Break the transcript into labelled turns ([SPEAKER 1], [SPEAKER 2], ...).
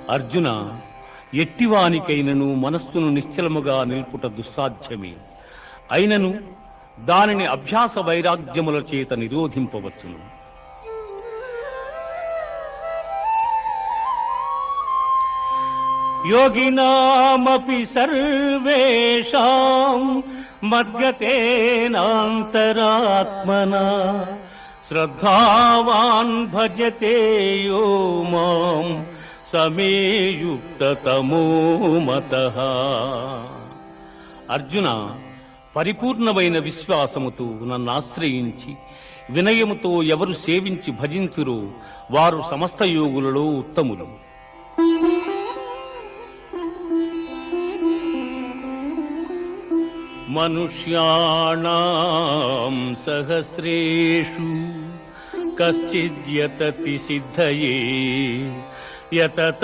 [SPEAKER 1] అర్జున, ఎట్టివానికైనను మనస్సును నిశ్చలముగా నిల్పుట దుస్సాధ్యమే. అయినను దానిని అభ్యాస వైరాగ్యముల చేత నిరోధింపవచ్చును. యోగినామపి సర్వేషాం మద్గతేనాంతరాత్మనా శ్రద్ధావాన్ భజతే యో మాం సమే యుక్తతమో మతః. అర్జున, పరిపూర్ణమైన విశ్వాసముతో నన్ను ఆశ్రయించి వినయముతో ఎవరు సేవించి భజించురో వారు సమస్త యోగులలో ఉత్తములు. మనుష్యాణాం సహస్రేషు కశ్చిద్యతతి సిద్ధయే యతత